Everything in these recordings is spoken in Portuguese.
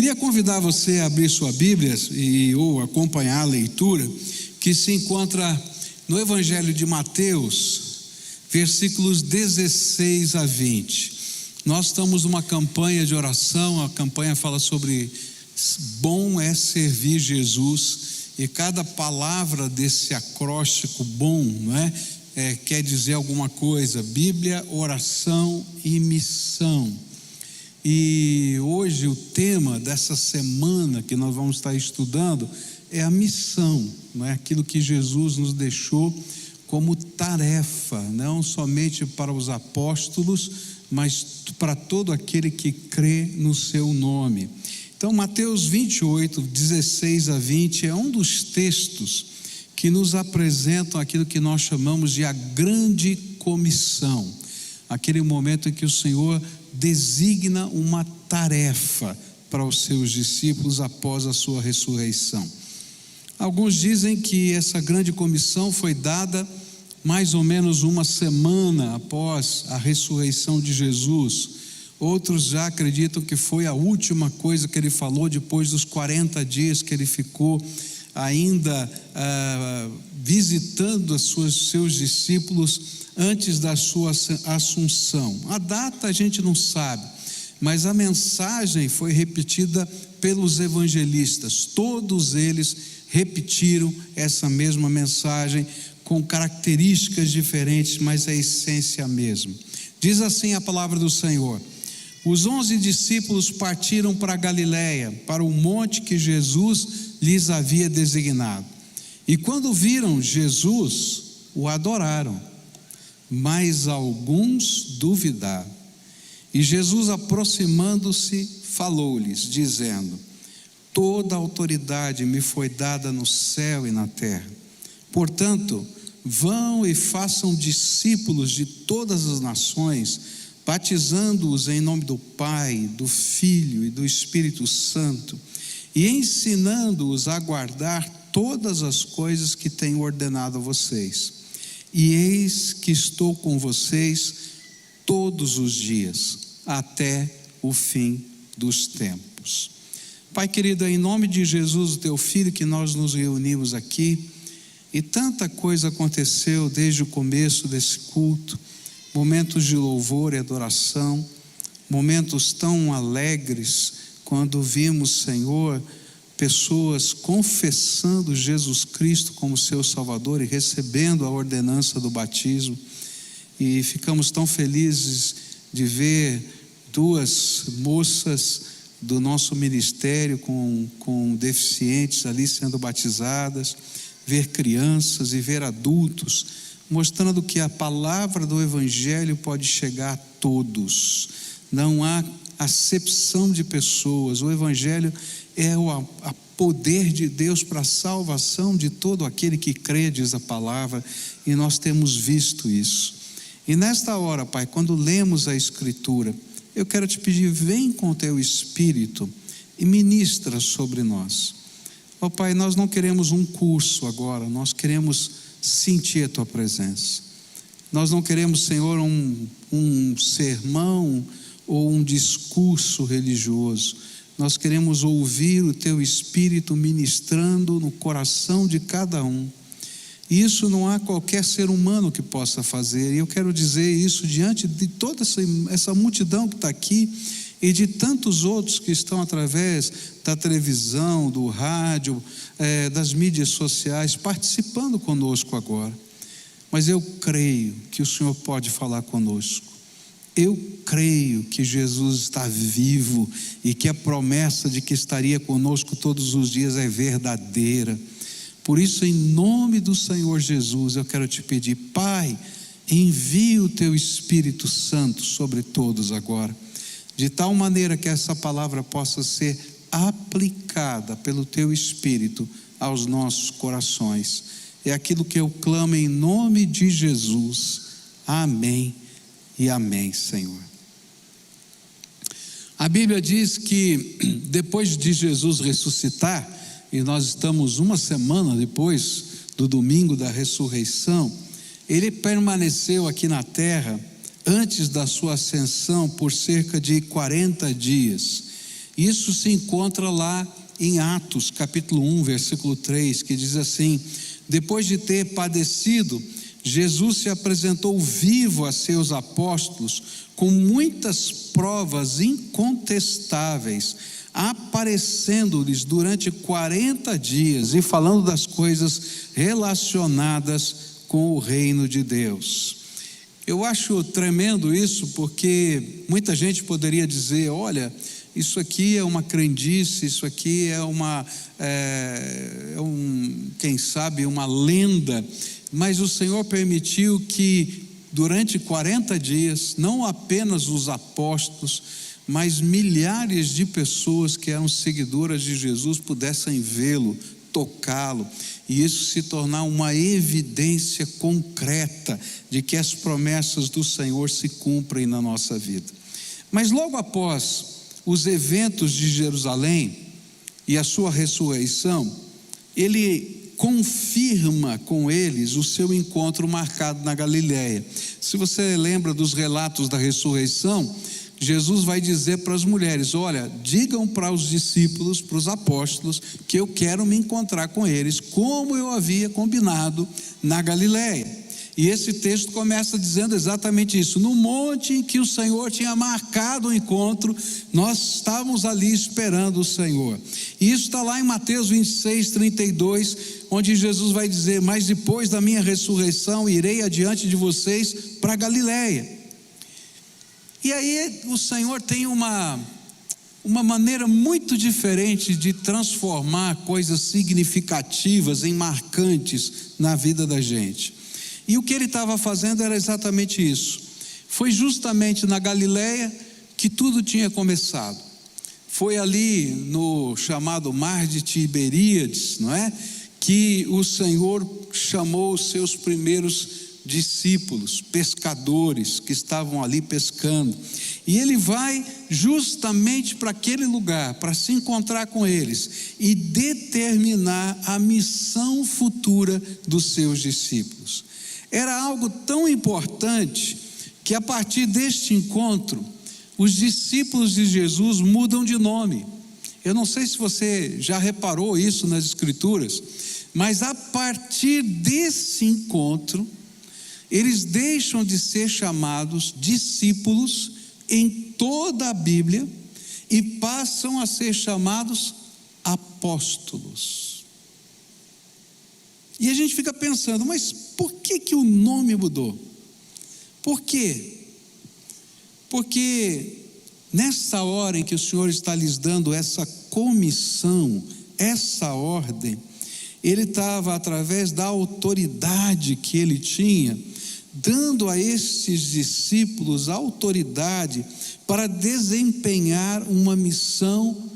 Queria convidar você a abrir sua Bíblia ou acompanhar a leitura que se encontra no Evangelho de Mateus, versículos 16 a 20. Nós estamos numa campanha de oração, a campanha fala sobre bom é servir Jesus, e cada palavra desse acróstico bom, não é? Quer dizer alguma coisa: Bíblia, oração e missão. E hoje o tema dessa semana que nós vamos estar estudando é a missão, não é? Aquilo que Jesus nos deixou como tarefa, não somente para os apóstolos, mas para todo aquele que crê no seu nome. Então, Mateus 28, 16 a 20 é um dos textos que nos apresentam aquilo que nós chamamos de a grande comissão, aquele momento em que o Senhor designa uma tarefa para os seus discípulos após a sua ressurreição. Alguns dizem que essa grande comissão foi dada mais ou menos uma semana após a ressurreição de Jesus. Outros já acreditam que foi a última coisa que ele falou depois dos 40 dias que ele ficou ainda visitando seus discípulos antes da sua assunção. A data a gente não sabe, mas a mensagem foi repetida pelos evangelistas. Todos eles repetiram essa mesma mensagem com características diferentes, mas a essência mesma. Diz assim a palavra do Senhor: os 11 discípulos partiram para Galiléia, para o monte que Jesus lhes havia designado. E quando viram Jesus, o adoraram, mas alguns duvidaram. E Jesus, aproximando-se, falou-lhes, dizendo: toda a autoridade me foi dada no céu e na terra. Portanto, vão e façam discípulos de todas as nações, batizando-os em nome do Pai, do Filho e do Espírito Santo, e ensinando-os a guardar todas as coisas que tenho ordenado a vocês. E eis que estou com vocês todos os dias, até o fim dos tempos. Pai querido, é em nome de Jesus, o teu Filho, que nós nos reunimos aqui, e tanta coisa aconteceu desde o começo desse culto, momentos de louvor e adoração, momentos tão alegres, quando vimos, Senhor, pessoas confessando Jesus Cristo como seu Salvador e recebendo a ordenança do batismo, e ficamos tão felizes de ver duas moças do nosso ministério com deficientes ali sendo batizadas, ver crianças e ver adultos, mostrando que a palavra do Evangelho pode chegar a todos, não há acepção de pessoas. O Evangelho é o poder de Deus para a salvação de todo aquele que crê, diz a palavra, e nós temos visto isso. E nesta hora, Pai, quando lemos a Escritura, eu quero te pedir: vem com o teu Espírito e ministra sobre nós. Ó Pai, nós não queremos um curso agora, nós queremos sentir a tua presença. Nós não queremos, Senhor, um sermão ou um discurso religioso. Nós queremos ouvir o teu Espírito ministrando no coração de cada um. E isso não há qualquer ser humano que possa fazer. E eu quero dizer isso diante de toda essa multidão que está aqui e de tantos outros que estão através da televisão, do rádio, das mídias sociais, participando conosco agora. Mas eu creio que o Senhor pode falar conosco. Eu creio que Jesus está vivo e que a promessa de que estaria conosco todos os dias é verdadeira. Por isso, em nome do Senhor Jesus, eu quero te pedir: Pai, envia o teu Espírito Santo sobre todos agora, de tal maneira que essa palavra possa ser aplicada pelo teu Espírito aos nossos corações. É aquilo que eu clamo em nome de Jesus. Amém e amém, Senhor. A Bíblia diz que depois de Jesus ressuscitar, e nós estamos uma semana depois do domingo da ressurreição, ele permaneceu aqui na terra antes da sua ascensão por cerca de 40 dias. Isso se encontra lá em Atos, capítulo 1, versículo 3, que diz assim: depois de ter padecido, Jesus se apresentou vivo a seus apóstolos com muitas provas incontestáveis, aparecendo-lhes durante 40 dias e falando das coisas relacionadas com o reino de Deus. Eu acho tremendo isso, porque muita gente poderia dizer: olha, isso aqui é uma crendice, isso aqui quem sabe, uma lenda. Mas o Senhor permitiu que durante 40 dias, não apenas os apóstolos, mas milhares de pessoas que eram seguidoras de Jesus pudessem vê-lo, tocá-lo, e isso se tornar uma evidência concreta de que as promessas do Senhor se cumprem na nossa vida. Mas logo após os eventos de Jerusalém e a sua ressurreição, ele confirma com eles o seu encontro marcado na Galileia. Se você lembra dos relatos da ressurreição, Jesus vai dizer para as mulheres: olha, digam para os discípulos, para os apóstolos, que eu quero me encontrar com eles, como eu havia combinado na Galileia. E esse texto começa dizendo exatamente isso: no monte em que o Senhor tinha marcado o encontro, nós estávamos ali esperando o Senhor. E isso está lá em Mateus 26, 32, onde Jesus vai dizer: mas depois da minha ressurreição irei adiante de vocês para Galileia. E aí o Senhor tem uma maneira muito diferente de transformar coisas significativas em marcantes na vida da gente. E o que ele estava fazendo era exatamente isso. Foi justamente na Galileia que tudo tinha começado. Foi ali no chamado Mar de Tiberíades, não é? Que o Senhor chamou os seus primeiros discípulos, pescadores que estavam ali pescando. E ele vai justamente para aquele lugar, para se encontrar com eles e determinar a missão futura dos seus discípulos. Era algo tão importante que a partir deste encontro, os discípulos de Jesus mudam de nome. Eu não sei se você já reparou isso nas Escrituras, mas a partir desse encontro, eles deixam de ser chamados discípulos em toda a Bíblia e passam a ser chamados apóstolos. E a gente fica pensando: mas por que o nome mudou? Por quê? Porque nessa hora em que o Senhor está lhes dando essa comissão, essa ordem, ele estava, através da autoridade que ele tinha, dando a esses discípulos autoridade para desempenhar uma missão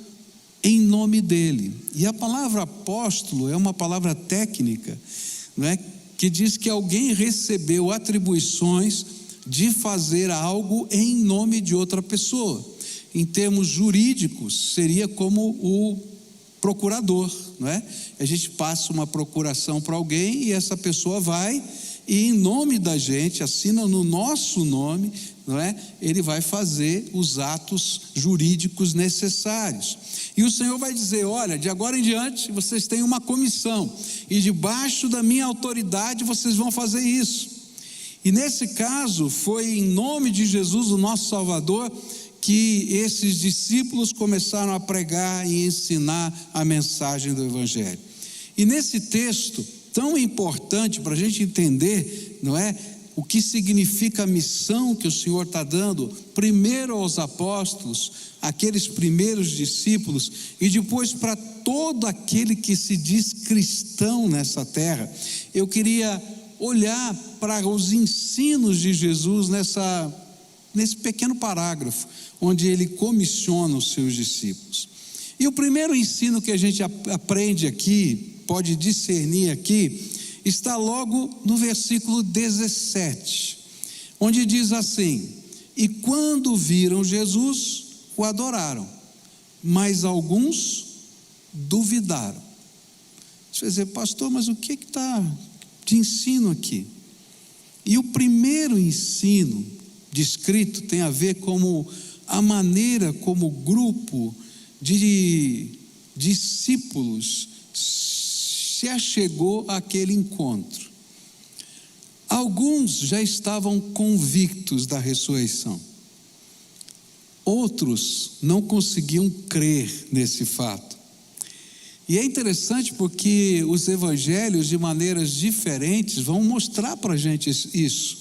em nome dele. E a palavra apóstolo é uma palavra técnica, não é? Que diz que alguém recebeu atribuições de fazer algo em nome de outra pessoa. Em termos jurídicos, seria como o procurador, não é? A gente passa uma procuração para alguém e essa pessoa vai e, em nome da gente, assina no nosso nome, não é? Ele vai fazer os atos jurídicos necessários. E o Senhor vai dizer: olha, de agora em diante vocês têm uma comissão, e debaixo da minha autoridade vocês vão fazer isso. E nesse caso foi em nome de Jesus, o nosso Salvador, que esses discípulos começaram a pregar e ensinar a mensagem do Evangelho. E nesse texto tão importante para a gente entender, não é, o que significa a missão que o Senhor está dando, primeiro aos apóstolos, aqueles primeiros discípulos, e depois para todo aquele que se diz cristão nessa terra. Eu queria olhar para os ensinos de Jesus nesse pequeno parágrafo, onde ele comissiona os seus discípulos. E o primeiro ensino que a gente aprende aqui, pode discernir aqui, está logo no versículo 17, onde diz assim: e quando viram Jesus, o adoraram, mas alguns duvidaram. Você vai dizer: pastor, mas o que está de ensino aqui? E o primeiro ensino descrito tem a ver com a maneira como o grupo de discípulos se achegou àquele encontro. Alguns já estavam convictos da ressurreição. Outros não conseguiam crer nesse fato. E é interessante porque os evangelhos, de maneiras diferentes, vão mostrar para a gente isso.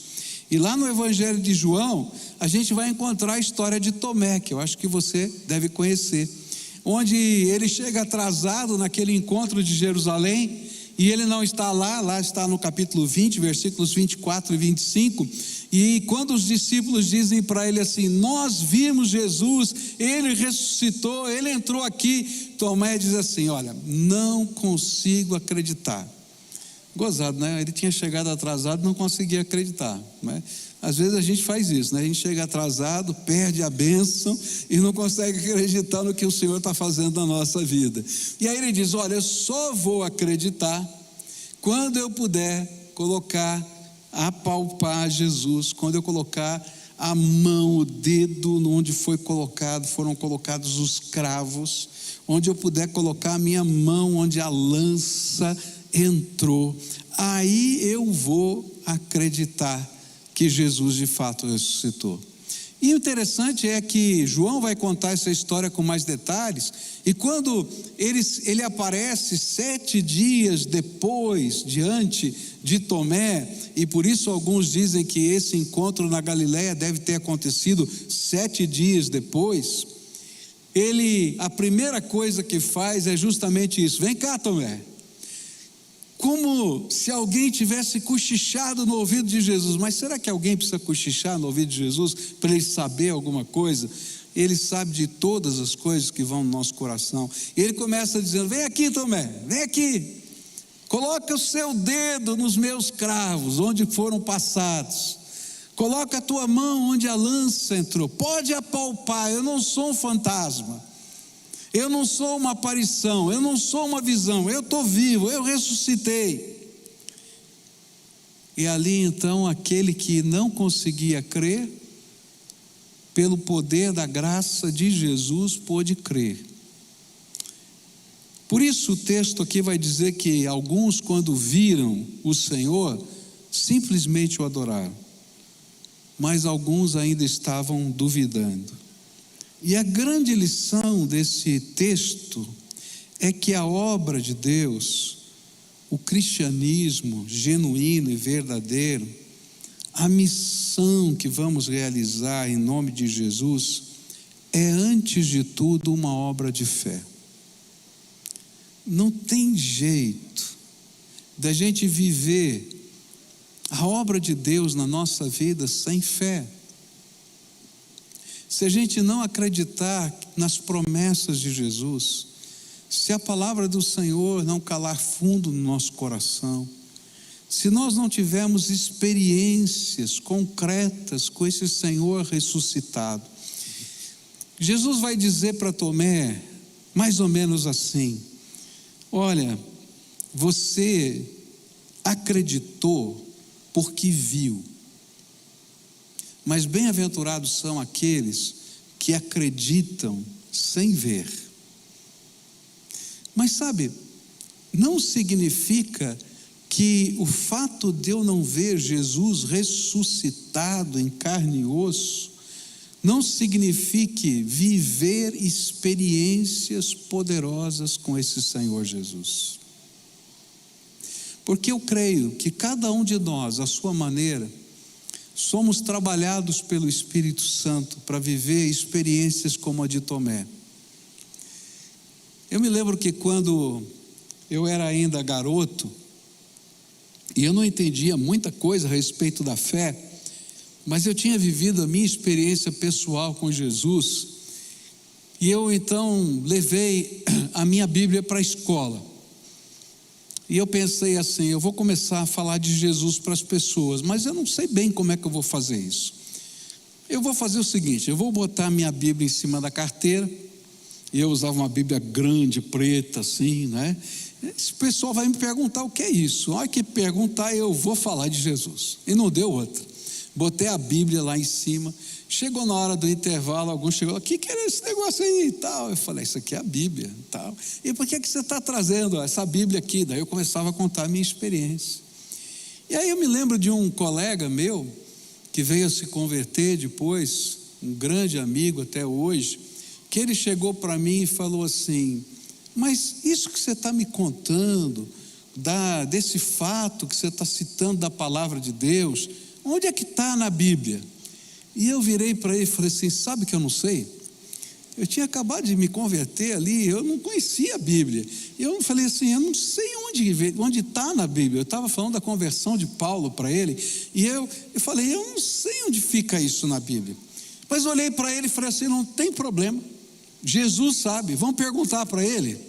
E lá no Evangelho de João, a gente vai encontrar a história de Tomé, que eu acho que você deve conhecer, onde ele chega atrasado naquele encontro de Jerusalém, e ele não está lá está no capítulo 20, versículos 24 e 25, e quando os discípulos dizem para ele assim: nós vimos Jesus, ele ressuscitou, ele entrou aqui, Tomé diz assim: olha, não consigo acreditar. Gozado, né? Ele tinha chegado atrasado, não conseguia acreditar, né? Às vezes a gente faz isso, né? A gente chega atrasado, perde a bênção e não consegue acreditar no que o Senhor está fazendo na nossa vida. E aí ele diz: olha, eu só vou acreditar quando eu puder colocar, apalpar Jesus, quando eu colocar a mão, o dedo onde foram colocados os cravos, onde eu puder colocar a minha mão onde a lança entrou, aí eu vou acreditar que Jesus de fato ressuscitou. E o interessante é que João vai contar essa história com mais detalhes, e quando ele aparece 7 dias depois, diante de Tomé, e por isso alguns dizem que esse encontro na Galileia deve ter acontecido 7 dias depois, a primeira coisa que faz é justamente isso: vem cá, Tomé. Como se alguém tivesse cochichado no ouvido de Jesus. Mas será que alguém precisa cochichar no ouvido de Jesus para ele saber alguma coisa? Ele sabe de todas as coisas que vão no nosso coração. E ele começa dizendo: vem aqui, Tomé, vem aqui, coloca o seu dedo nos meus cravos, onde foram passados, coloca a tua mão onde a lança entrou, pode apalpar, eu não sou um fantasma, eu não sou uma aparição, eu não sou uma visão, eu estou vivo, eu ressuscitei. E ali então aquele que não conseguia crer, pelo poder da graça de Jesus, pôde crer. Por isso o texto aqui vai dizer que alguns, quando viram o Senhor, simplesmente o adoraram, mas alguns ainda estavam duvidando. E a grande lição desse texto é que a obra de Deus, o cristianismo genuíno e verdadeiro, a missão que vamos realizar em nome de Jesus, é antes de tudo uma obra de fé. Não tem jeito da gente viver a obra de Deus na nossa vida sem fé. Se a gente não acreditar nas promessas de Jesus, se a palavra do Senhor não calar fundo no nosso coração, se nós não tivermos experiências concretas com esse Senhor ressuscitado, Jesus vai dizer para Tomé, mais ou menos assim: olha, você acreditou porque viu, mas bem-aventurados são aqueles que acreditam sem ver. Mas sabe, não significa que o fato de eu não ver Jesus ressuscitado em carne e osso, não signifique viver experiências poderosas com esse Senhor Jesus. Porque eu creio que cada um de nós, à sua maneira, somos trabalhados pelo Espírito Santo para viver experiências como a de Tomé. Eu me lembro que quando eu era ainda garoto, e eu não entendia muita coisa a respeito da fé, mas eu tinha vivido a minha experiência pessoal com Jesus, e eu então levei a minha Bíblia para a escola. E eu pensei assim: eu vou começar a falar de Jesus para as pessoas, mas eu não sei bem como é que eu vou fazer isso. Eu vou fazer o seguinte: eu vou botar a minha Bíblia em cima da carteira, e eu usava uma Bíblia grande, preta, assim, né? Esse pessoal vai me perguntar o que é isso. A hora que perguntar, eu vou falar de Jesus. E não deu outra. Botei a Bíblia lá em cima, Chegou na hora do intervalo, algum chegou lá, o que era esse negócio aí e tal? Eu falei, isso aqui é a Bíblia e tal. E por que você está trazendo essa Bíblia aqui? Daí eu começava a contar a minha experiência. E aí eu me lembro de um colega meu, que veio a se converter depois, um grande amigo até hoje, que ele chegou para mim e falou assim, mas isso que você está me contando, desse fato que você está citando da palavra de Deus, onde é que está na Bíblia? E eu virei para ele e falei assim, sabe que eu não sei? Eu tinha acabado de me converter ali, eu não conhecia a Bíblia. E eu falei assim, eu não sei onde está na Bíblia. Eu estava falando da conversão de Paulo para ele, e eu falei, eu não sei onde fica isso na Bíblia. Mas olhei para ele e falei assim, não tem problema, Jesus sabe, vamos perguntar para ele.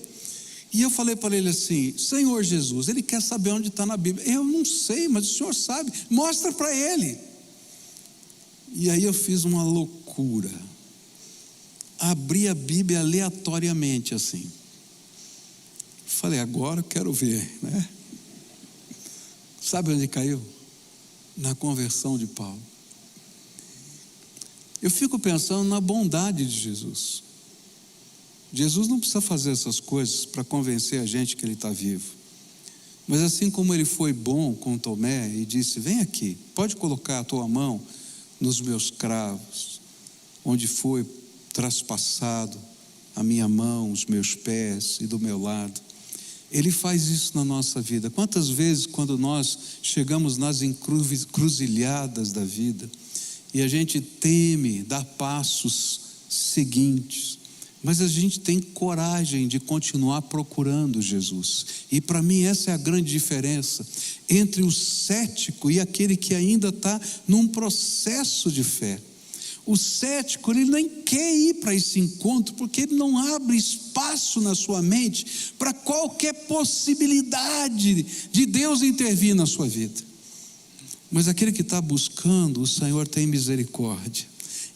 E eu falei para ele assim, Senhor Jesus, ele quer saber onde está na Bíblia. Eu não sei, mas o Senhor sabe, mostra para ele. E aí eu fiz uma loucura, abri a Bíblia aleatoriamente assim, falei, agora eu quero ver, né? Sabe onde caiu? Na conversão de Paulo. Eu fico pensando na bondade de Jesus. Jesus não precisa fazer essas coisas para convencer a gente que ele está vivo, mas assim como ele foi bom com Tomé e disse, vem aqui, pode colocar a tua mão nos meus cravos, onde foi traspassado a minha mão, os meus pés e do meu lado. Ele faz isso na nossa vida. Quantas vezes quando nós chegamos nas encruzilhadas da vida e a gente teme dar passos seguintes, mas a gente tem coragem de continuar procurando Jesus. E para mim essa é a grande diferença entre o cético e aquele que ainda está num processo de fé. O cético, ele nem quer ir para esse encontro, porque ele não abre espaço na sua mente para qualquer possibilidade de Deus intervir na sua vida. Mas aquele que está buscando, o Senhor tem misericórdia,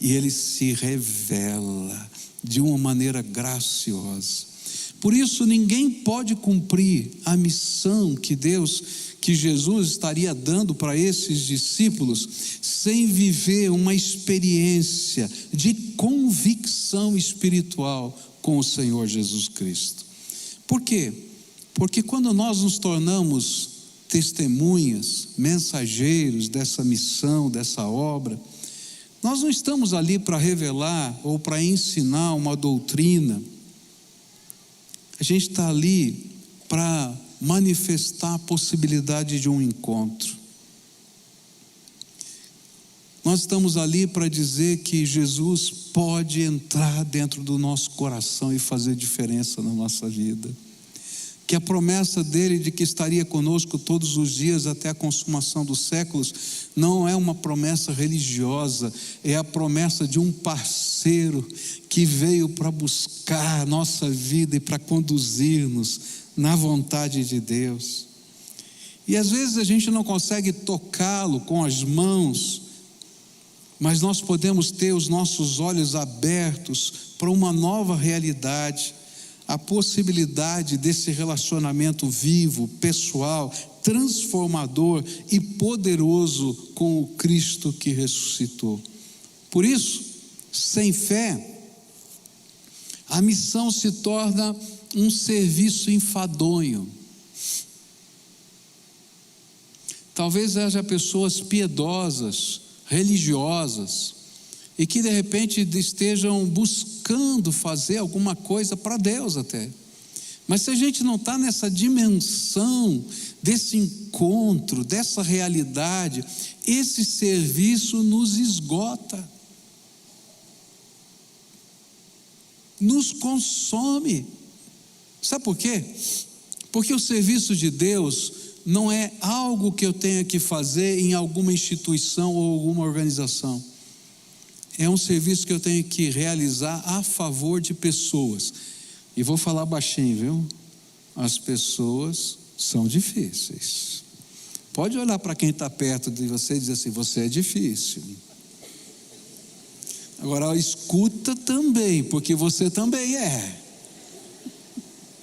e Ele se revela de uma maneira graciosa. Por isso ninguém pode cumprir a missão que Jesus estaria dando para esses discípulos, sem viver uma experiência de convicção espiritual com o Senhor Jesus Cristo. Por quê? Porque quando nós nos tornamos testemunhas, mensageiros dessa missão, dessa obra, nós não estamos ali para revelar ou para ensinar uma doutrina. A gente está ali para manifestar a possibilidade de um encontro. Nós estamos ali para dizer que Jesus pode entrar dentro do nosso coração e fazer diferença na nossa vida. Que a promessa dele de que estaria conosco todos os dias até a consumação dos séculos não é uma promessa religiosa, é a promessa de um parceiro que veio para buscar a nossa vida e para conduzir-nos na vontade de Deus. E às vezes a gente não consegue tocá-lo com as mãos, mas nós podemos ter os nossos olhos abertos para uma nova realidade, a possibilidade desse relacionamento vivo, pessoal, transformador e poderoso com o Cristo que ressuscitou. Por isso, sem fé, a missão se torna um serviço enfadonho. Talvez haja pessoas piedosas, religiosas, e que de repente estejam buscando fazer alguma coisa para Deus até. Mas se a gente não está nessa dimensão desse encontro, dessa realidade, esse serviço nos esgota, nos consome. Sabe por quê? Porque o serviço de Deus não é algo que eu tenha que fazer em alguma instituição ou alguma organização. É um serviço que eu tenho que realizar a favor de pessoas. E vou falar baixinho, viu? As pessoas são difíceis. Pode olhar para quem está perto de você e dizer assim, você é difícil. Agora escuta também, porque você também é.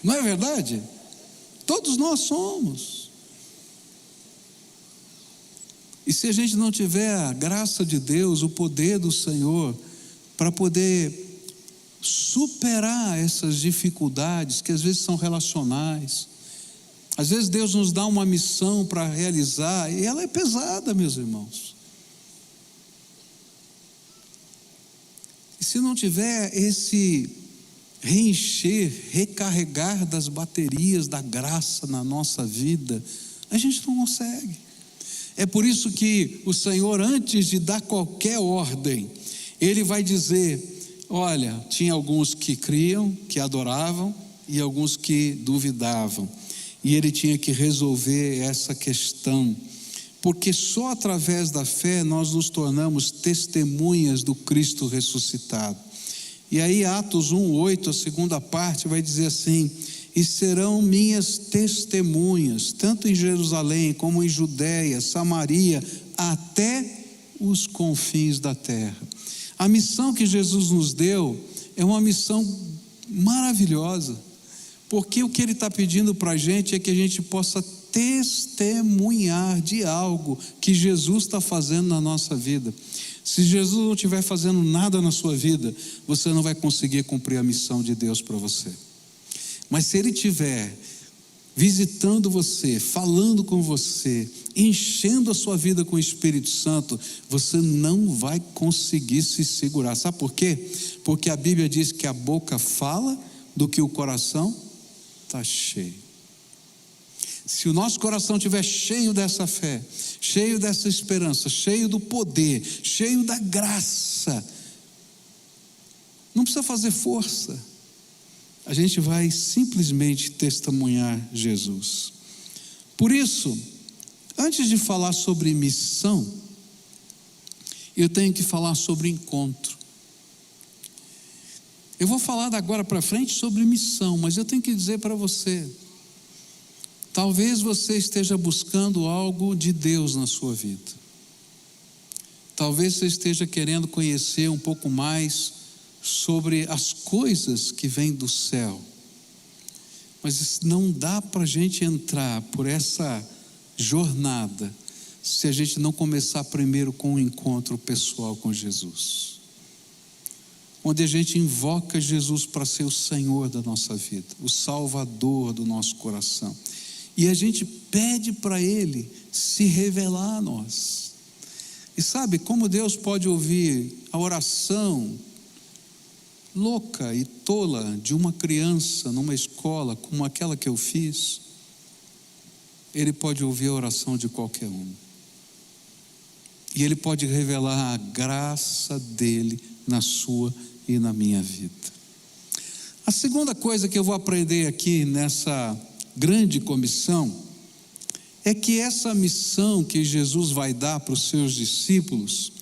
Não é verdade? Todos nós somos. E se a gente não tiver a graça de Deus, o poder do Senhor, para poder superar essas dificuldades que às vezes são relacionais, às vezes Deus nos dá uma missão para realizar, e ela é pesada, meus irmãos. E se não tiver esse reencher, recarregar das baterias da graça na nossa vida, a gente não consegue. É por isso que o Senhor, antes de dar qualquer ordem, Ele vai dizer: olha, tinha alguns que criam, que adoravam, e alguns que duvidavam, e Ele tinha que resolver essa questão, porque só através da fé nós nos tornamos testemunhas do Cristo ressuscitado. E aí Atos 1:8, a segunda parte, vai dizer assim: e serão minhas testemunhas, tanto em Jerusalém, como em Judeia, Samaria, até os confins da terra. A missão que Jesus nos deu é uma missão maravilhosa, porque o que Ele está pedindo para a gente é que a gente possa testemunhar de algo que Jesus está fazendo na nossa vida. Se Jesus não estiver fazendo nada na sua vida, você não vai conseguir cumprir a missão de Deus para você. Mas se Ele estiver visitando você, falando com você, enchendo a sua vida com o Espírito Santo, você não vai conseguir se segurar. Sabe por quê? Porque a Bíblia diz que a boca fala do que o coração está cheio. Se o nosso coração estiver cheio dessa fé, cheio dessa esperança, cheio do poder, cheio da graça, não precisa fazer força, a gente vai simplesmente testemunhar Jesus. Por isso, antes de falar sobre missão, eu tenho que falar sobre encontro. Eu vou falar da agora para frente sobre missão, mas eu tenho que dizer para você: talvez você esteja buscando algo de Deus na sua vida. Talvez você esteja querendo conhecer um pouco mais sobre as coisas que vêm do céu. Mas não dá para a gente entrar por essa jornada se a gente não começar primeiro com um encontro pessoal com Jesus, onde a gente invoca Jesus para ser o Senhor da nossa vida, o Salvador do nosso coração. E a gente pede para Ele se revelar a nós. E sabe como Deus pode ouvir a oração louca e tola de uma criança numa escola como aquela que eu fiz? Ele pode ouvir a oração de qualquer um. E Ele pode revelar a graça dEle na sua e na minha vida. A segunda coisa que eu vou aprender aqui nessa grande comissão é que essa missão que Jesus vai dar para os seus discípulos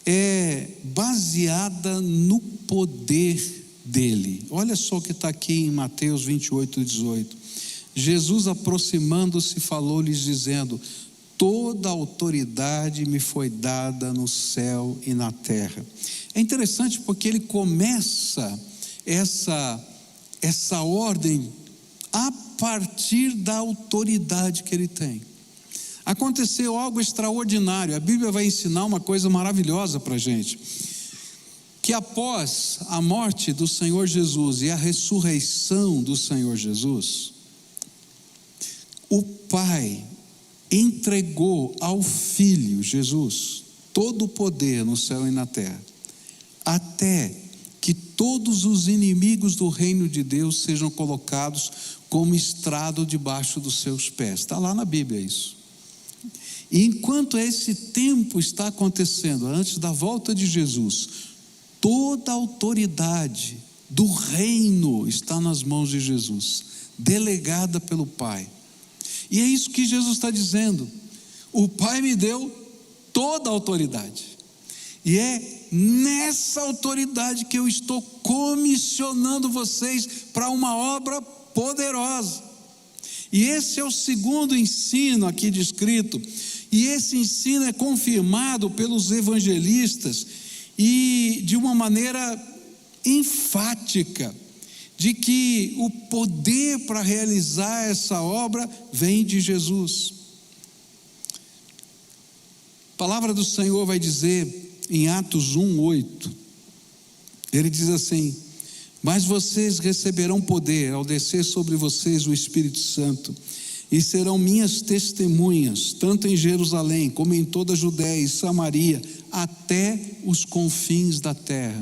é baseada no poder dele. Olha só o que está aqui em Mateus 28:18. Jesus, aproximando-se, falou-lhes dizendo: toda autoridade me foi dada no céu e na terra. É interessante porque ele começa essa ordem a partir da autoridade que ele tem. Aconteceu algo extraordinário. A Bíblia vai ensinar uma coisa maravilhosa para a gente, que após a morte do Senhor Jesus e a ressurreição do Senhor Jesus, o Pai entregou ao Filho Jesus todo o poder no céu e na terra, até que todos os inimigos do reino de Deus sejam colocados como estrado debaixo dos seus pés. Está lá na Bíblia isso. E enquanto esse tempo está acontecendo, antes da volta de Jesus, toda a autoridade do reino está nas mãos de Jesus, delegada pelo Pai. E é isso que Jesus está dizendo: o Pai me deu toda a autoridade, e é nessa autoridade que eu estou comissionando vocês para uma obra poderosa. E esse é o segundo ensino aqui descrito, e esse ensino é confirmado pelos evangelistas, e de uma maneira enfática, de que o poder para realizar essa obra vem de Jesus. palavra do Senhor vai dizer em Atos 1:8, ele diz assim: mas vocês receberão poder ao descer sobre vocês o Espírito Santo, e serão minhas testemunhas, tanto em Jerusalém, como em toda a Judéia e Samaria, até os confins da terra.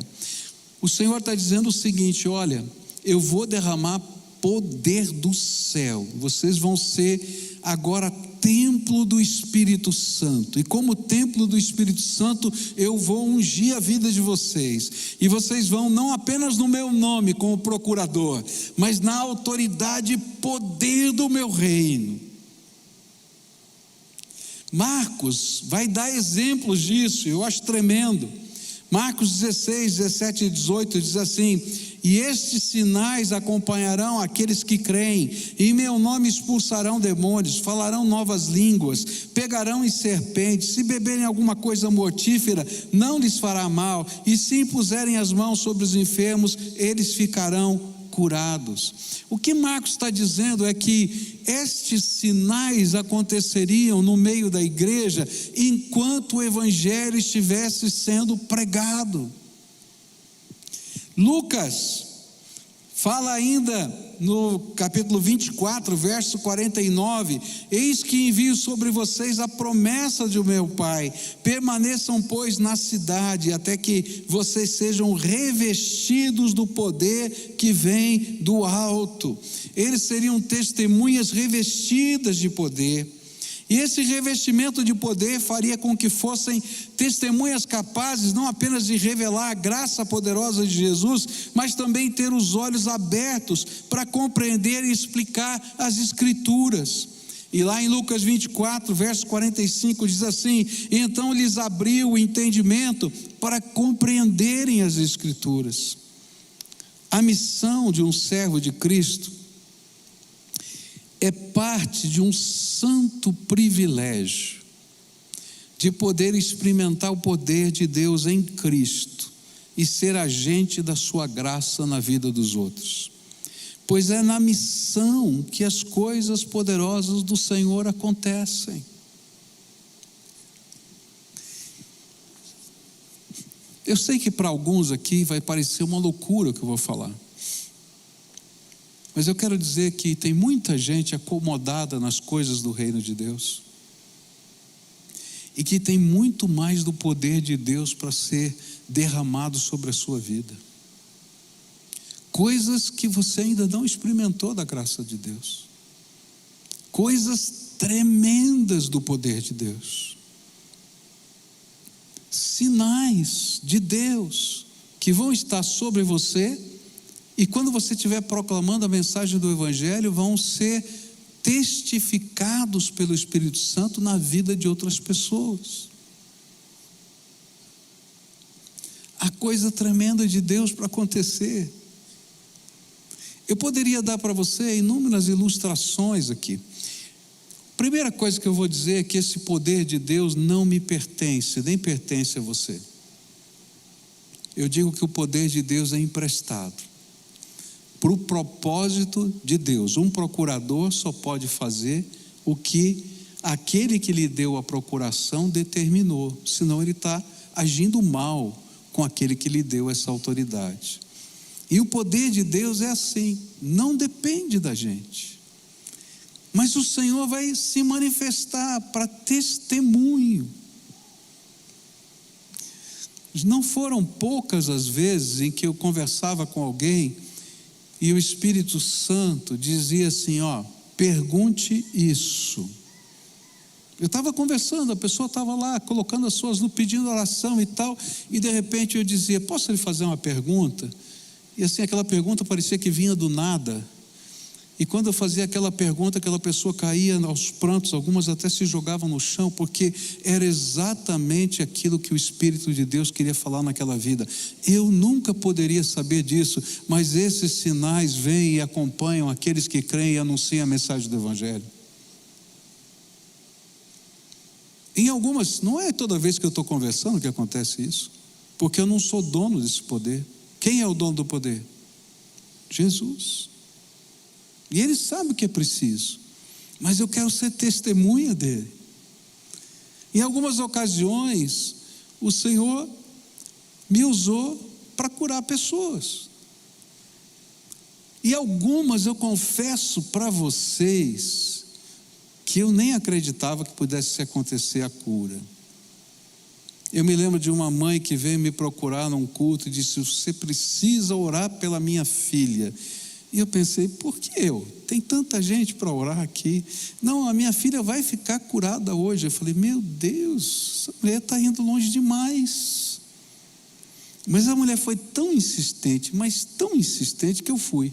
O Senhor está dizendo o seguinte: olha, eu vou derramar poder do céu, vocês vão ser agora templo do Espírito Santo, e como templo do Espírito Santo, eu vou ungir a vida de vocês, e vocês vão não apenas no meu nome como procurador, mas na autoridade e poder do meu reino. Marcos vai dar exemplos disso, eu acho tremendo. Marcos 16, 17 e 18 diz assim: e estes sinais acompanharão aqueles que creem, e em meu nome expulsarão demônios, falarão novas línguas, pegarão em serpentes, se beberem alguma coisa mortífera, não lhes fará mal, e se impuserem as mãos sobre os enfermos, eles ficarão curados. O que Marcos está dizendo é que estes sinais aconteceriam no meio da igreja enquanto o evangelho estivesse sendo pregado. Lucas fala ainda no capítulo 24, verso 49: eis que envio sobre vocês a promessa do meu Pai, permaneçam pois na cidade, até que vocês sejam revestidos do poder que vem do alto. Eles seriam testemunhas revestidas de poder, e esse revestimento de poder faria com que fossem testemunhas capazes não apenas de revelar a graça poderosa de Jesus, mas também ter os olhos abertos para compreender e explicar as Escrituras. E lá em Lucas 24, verso 45 diz assim: então lhes abriu o entendimento para compreenderem as Escrituras. A missão de um servo de Cristo é parte de um santo privilégio de poder experimentar o poder de Deus em Cristo e ser agente da sua graça na vida dos outros, pois é na missão que as coisas poderosas do Senhor acontecem. Eu sei que para alguns aqui vai parecer uma loucura o que eu vou falar, mas eu quero dizer que tem muita gente acomodada nas coisas do reino de Deus, e que tem muito mais do poder de Deus para ser derramado sobre a sua vida, coisas que você ainda não experimentou da graça de Deus, coisas tremendas do poder de Deus, sinais de Deus que vão estar sobre você. E quando você estiver proclamando a mensagem do Evangelho, vão ser testificados pelo Espírito Santo na vida de outras pessoas. Há coisa tremenda de Deus para acontecer. Eu poderia dar para você inúmeras ilustrações aqui. Primeira coisa que eu vou dizer é que esse poder de Deus não me pertence, nem pertence a você. Eu digo que o poder de Deus é emprestado para o propósito de Deus. Um procurador só pode fazer o que aquele que lhe deu a procuração determinou, senão ele está agindo mal com aquele que lhe deu essa autoridade. E o poder de Deus é assim, não depende da gente, mas o Senhor vai se manifestar para testemunho. Não foram poucas as vezes em que eu conversava com alguém e o Espírito Santo dizia assim: ó, pergunte isso. Eu estava conversando, a pessoa estava lá colocando as suas luzes, pedindo oração e tal, e de repente eu dizia: posso lhe fazer uma pergunta? E assim, aquela pergunta parecia que vinha do nada. E quando eu fazia aquela pergunta, aquela pessoa caía aos prantos, algumas até se jogavam no chão, porque era exatamente aquilo que o Espírito de Deus queria falar naquela vida. Eu nunca poderia saber disso, mas esses sinais vêm e acompanham aqueles que creem e anunciam a mensagem do Evangelho. Em algumas, não é toda vez que eu estou conversando que acontece isso, porque eu não sou dono desse poder. Quem é o dono do poder? Jesus. E Ele sabe o que é preciso, mas eu quero ser testemunha dele. Em algumas ocasiões, o Senhor me usou para curar pessoas. E algumas eu confesso para vocês que eu nem acreditava que pudesse acontecer a cura. Eu me lembro de uma mãe que veio me procurar num culto e disse: você precisa orar pela minha filha. E eu pensei: por que eu? Tem tanta gente para orar aqui. Não, a minha filha vai ficar curada hoje. Eu falei: meu Deus, essa mulher está indo longe demais. Mas a mulher foi tão insistente, mas tão insistente, que eu fui.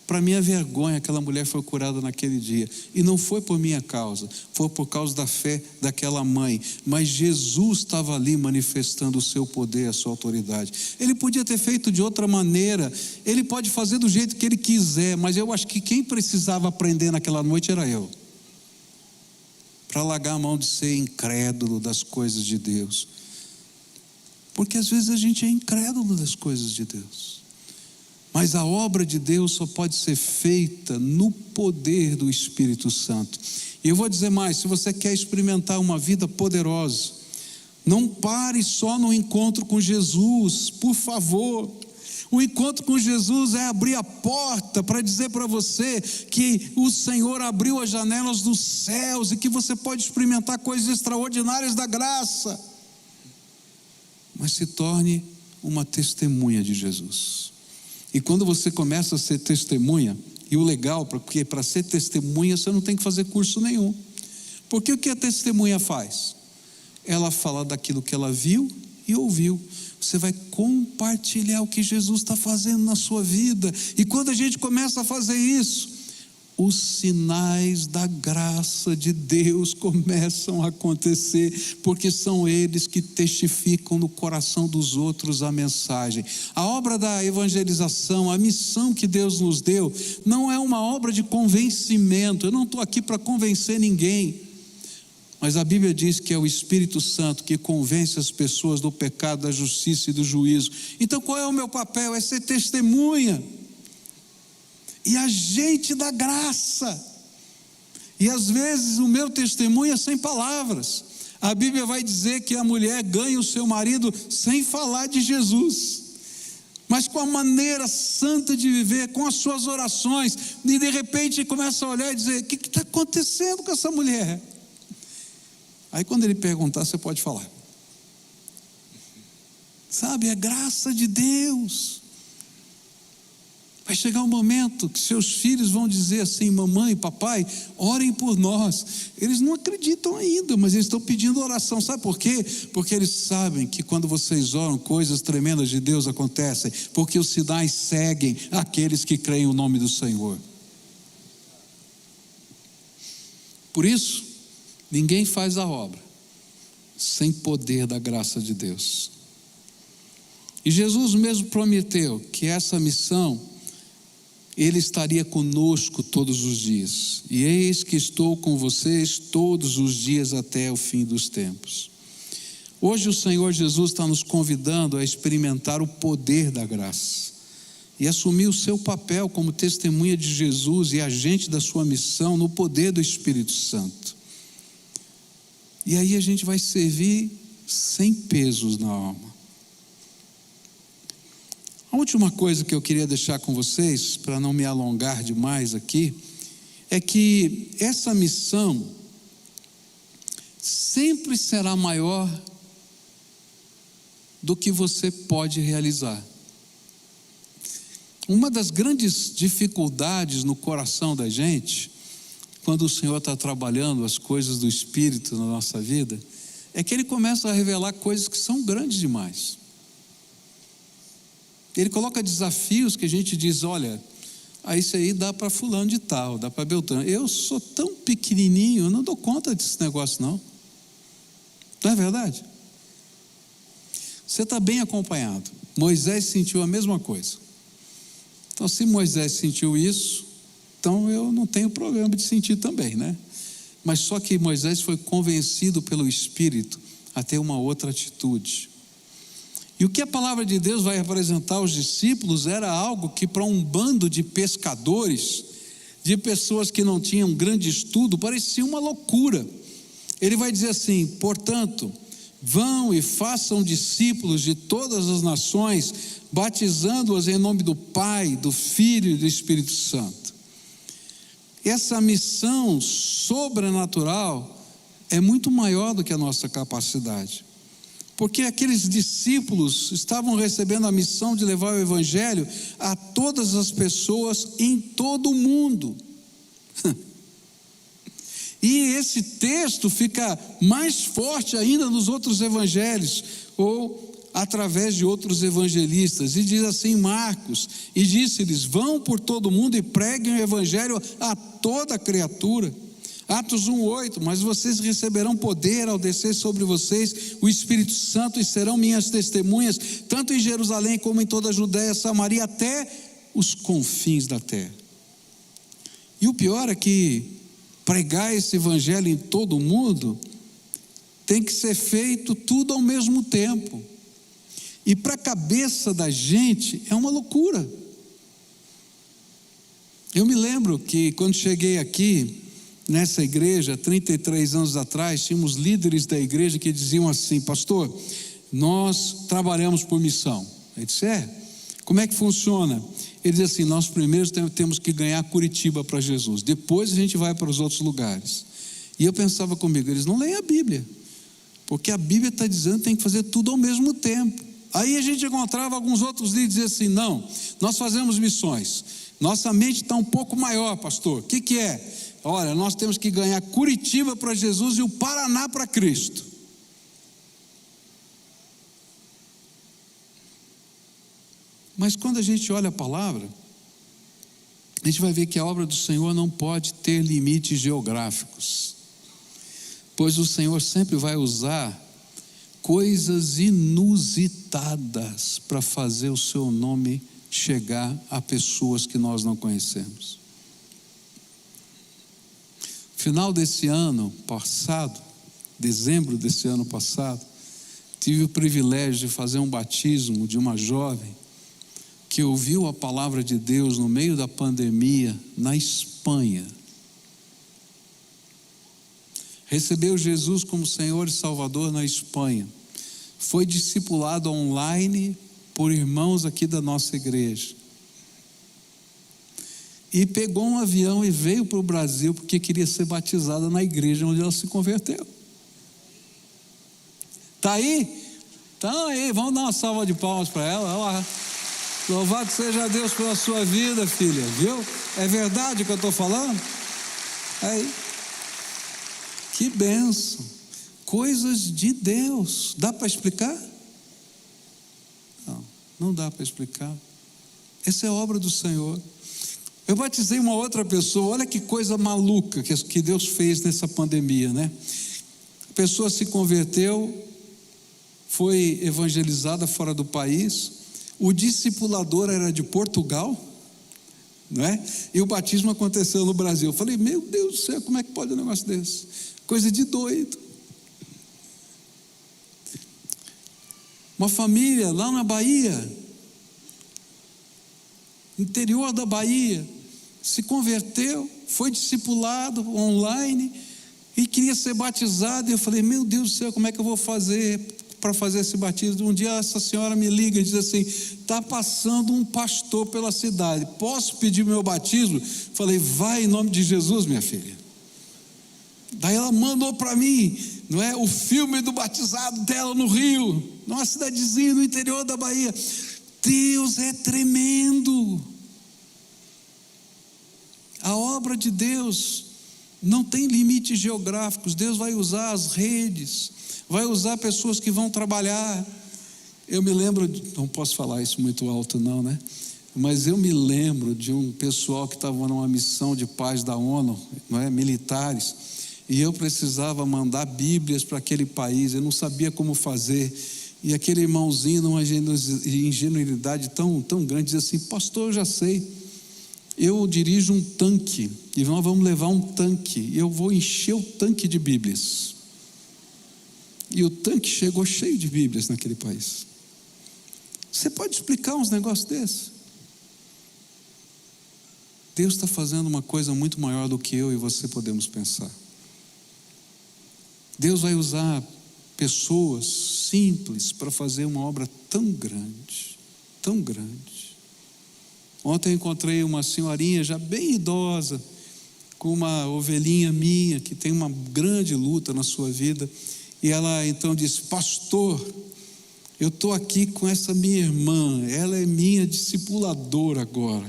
Para minha vergonha, aquela mulher foi curada naquele dia. E não foi por minha causa, foi por causa da fé daquela mãe. Mas Jesus estava ali manifestando o seu poder, a sua autoridade. Ele podia ter feito de outra maneira, ele pode fazer do jeito que ele quiser, mas eu acho que quem precisava aprender naquela noite era eu. Para largar a mão de ser incrédulo das coisas de Deus. Porque às vezes a gente é incrédulo das coisas de Deus. Mas a obra de Deus só pode ser feita no poder do Espírito Santo. E eu vou dizer mais: se você quer experimentar uma vida poderosa, não pare só no encontro com Jesus, por favor. O encontro com Jesus é abrir a porta para dizer para você que o Senhor abriu as janelas dos céus e que você pode experimentar coisas extraordinárias da graça. Mas se torne uma testemunha de Jesus. E quando você começa a ser testemunha, e o legal, porque para ser testemunha você não tem que fazer curso nenhum. Porque o que a testemunha faz? Ela fala daquilo que ela viu e ouviu. Você vai compartilhar o que Jesus está fazendo na sua vida. E quando a gente começa a fazer isso, os sinais da graça de Deus começam a acontecer, porque são eles que testificam no coração dos outros a mensagem. A obra da evangelização, a missão que Deus nos deu, não é uma obra de convencimento. Eu não estou aqui para convencer ninguém, mas a Bíblia diz que é o Espírito Santo que convence as pessoas do pecado, da justiça e do juízo. Então qual é o meu papel? É ser testemunha e agente da graça. E às vezes o meu testemunho é sem palavras. A Bíblia vai dizer que a mulher ganha o seu marido sem falar de Jesus, mas com a maneira santa de viver, com as suas orações. E de repente começa a olhar e dizer: o que está acontecendo com essa mulher? Aí quando ele perguntar, você pode falar. Sabe, é graça de Deus. Vai chegar um momento que seus filhos vão dizer assim: mamãe, papai, orem por nós. Eles não acreditam ainda, mas eles estão pedindo oração. Sabe por quê? Porque eles sabem que quando vocês oram, coisas tremendas de Deus acontecem, porque os sinais seguem aqueles que creem no nome do Senhor. Por isso, ninguém faz a obra sem poder da graça de Deus. E Jesus mesmo prometeu que essa missão Ele estaria conosco todos os dias. E eis que estou com vocês todos os dias até o fim dos tempos. Hoje o Senhor Jesus está nos convidando a experimentar o poder da graça e assumir o seu papel como testemunha de Jesus e agente da sua missão no poder do Espírito Santo. E aí a gente vai servir sem pesos na alma. A última coisa que eu queria deixar com vocês, para não me alongar demais aqui, é que essa missão sempre será maior do que você pode realizar. Uma das grandes dificuldades no coração da gente, quando o Senhor está trabalhando as coisas do Espírito na nossa vida, é que Ele começa a revelar coisas que são grandes demais. Ele coloca desafios que a gente diz: olha, isso aí dá para fulano de tal, dá para Beltrano. Eu sou tão pequenininho, eu não dou conta desse negócio não. Não é verdade? Você está bem acompanhado. Moisés sentiu a mesma coisa. Então, se Moisés sentiu isso, então eu não tenho problema de sentir também, né? Mas só que Moisés foi convencido pelo Espírito a ter uma outra atitude. E o que a palavra de Deus vai apresentar aos discípulos era algo que para um bando de pescadores, de pessoas que não tinham grande estudo, parecia uma loucura. Ele vai dizer assim: portanto, vão e façam discípulos de todas as nações, batizando-os em nome do Pai, do Filho e do Espírito Santo. Essa missão sobrenatural é muito maior do que a nossa capacidade, porque aqueles discípulos estavam recebendo a missão de levar o Evangelho a todas as pessoas em todo o mundo. E esse texto fica mais forte ainda nos outros evangelhos, ou através de outros evangelistas, e diz assim Marcos: e disse-lhes: vão por todo o mundo e preguem o Evangelho a toda criatura. Atos 1:8: mas vocês receberão poder ao descer sobre vocês o Espírito Santo, e serão minhas testemunhas, tanto em Jerusalém como em toda a Judéia, Samaria, até os confins da terra. E o pior é que pregar esse Evangelho em todo o mundo tem que ser feito tudo ao mesmo tempo, e para a cabeça da gente é uma loucura. Eu me lembro que quando cheguei aqui nessa igreja, 33 anos atrás, tínhamos líderes da igreja que diziam assim: pastor, nós trabalhamos por missão. Eu disse: como é que funciona? Ele diz assim: nós primeiro temos que ganhar Curitiba para Jesus, depois a gente vai para os outros lugares. E eu pensava comigo: eles não leem a Bíblia, porque a Bíblia está dizendo que tem que fazer tudo ao mesmo tempo. Aí a gente encontrava alguns outros líderes e dizia assim: não, nós fazemos missões, nossa mente está um pouco maior, pastor. O que é? Olha, nós temos que ganhar Curitiba para Jesus e o Paraná para Cristo. Mas quando a gente olha a palavra, a gente vai ver que a obra do Senhor não pode ter limites geográficos, pois o Senhor sempre vai usar coisas inusitadas para fazer o seu nome chegar a pessoas que nós não conhecemos. Final desse ano passado, dezembro desse ano passado, tive o privilégio de fazer um batismo de uma jovem que ouviu a palavra de Deus no meio da pandemia na Espanha. Recebeu Jesus como Senhor e Salvador na Espanha. Foi discipulado online por irmãos aqui da nossa igreja. E pegou um avião e veio para o Brasil porque queria ser batizada na igreja onde ela se converteu. Está aí? Então aí, vamos dar uma salva de palmas para ela. Louvado seja Deus pela sua vida, filha, viu? É verdade o que eu estou falando? Aí, que bênção, coisas de Deus. Dá para explicar? Não dá para explicar. Essa é a obra do Senhor. Eu batizei uma outra pessoa, olha que coisa maluca que Deus fez nessa pandemia, né? A pessoa se converteu, foi evangelizada fora do país, o discipulador era de Portugal, não é? E o batismo aconteceu no Brasil. Eu falei: meu Deus do céu, como é que pode um negócio desse? Coisa de doido. Uma família lá na Bahia, interior da Bahia, se converteu, foi discipulado online e queria ser batizado. E eu falei: meu Deus do céu, como é que eu vou fazer para fazer esse batismo? Um dia essa senhora me liga e diz assim: está passando um pastor pela cidade, posso pedir meu batismo? Falei: vai em nome de Jesus, minha filha. Daí ela mandou para mim, não é, o filme do batizado dela no Rio, numa cidadezinha no interior da Bahia. Deus é tremendo. A obra de Deus não tem limites geográficos. Deus vai usar as redes, vai usar pessoas que vão trabalhar. Eu me lembro, não posso falar isso muito alto não, né? Mas eu me lembro de um pessoal que estava numa missão de paz da ONU, não é? Militares, e eu precisava mandar Bíblias para aquele país. Eu não sabia como fazer. E aquele irmãozinho, numa ingenuidade tão grande, dizia assim: pastor, eu já sei, eu dirijo um tanque, e nós vamos levar um tanque, e eu vou encher o tanque de Bíblias. E o tanque chegou cheio de Bíblias naquele país. Você pode explicar uns negócios desses? Deus está fazendo uma coisa muito maior do que eu e você podemos pensar. Deus vai usar pessoas simples para fazer uma obra tão grande, tão grande. Ontem eu encontrei uma senhorinha já bem idosa, com uma ovelhinha minha, que tem uma grande luta na sua vida, e ela então disse: pastor, eu estou aqui com essa minha irmã, ela é minha discipuladora agora,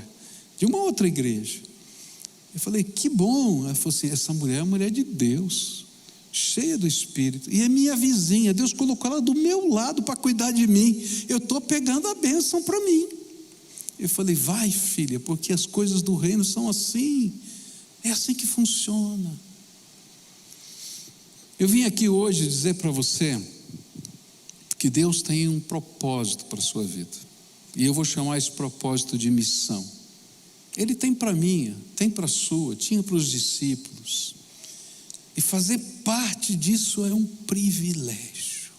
de uma outra igreja. Eu falei: que bom. Ela falou assim: essa mulher é uma mulher de Deus, cheia do Espírito, e é minha vizinha, Deus colocou ela do meu lado para cuidar de mim, eu estou pegando a bênção para mim. Eu falei: vai, filha, porque as coisas do reino são assim, é assim que funciona. Eu vim aqui hoje dizer para você que Deus tem um propósito para a sua vida, e eu vou chamar esse propósito de missão. Ele tem para mim, tem para a sua, tinha para os discípulos, e fazer parte disso é um privilégio.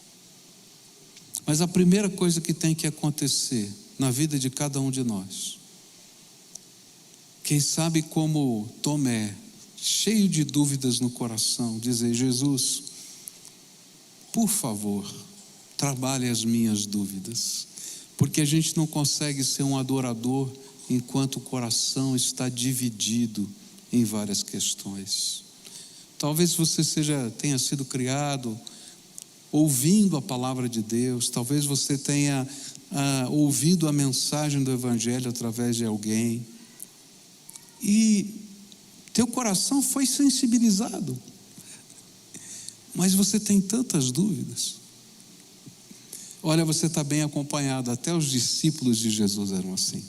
Mas a primeira coisa que tem que acontecer na vida de cada um de nós, quem sabe como Tomé, cheio de dúvidas no coração, dizer: Jesus, por favor, trabalhe as minhas dúvidas, porque a gente não consegue ser um adorador enquanto o coração está dividido em várias questões. Talvez você tenha sido criado ouvindo a palavra de Deus, talvez você tenha ouvido a mensagem do Evangelho através de alguém, e teu coração foi sensibilizado, mas você tem tantas dúvidas. Olha, você está bem acompanhado, até os discípulos de Jesus eram assim.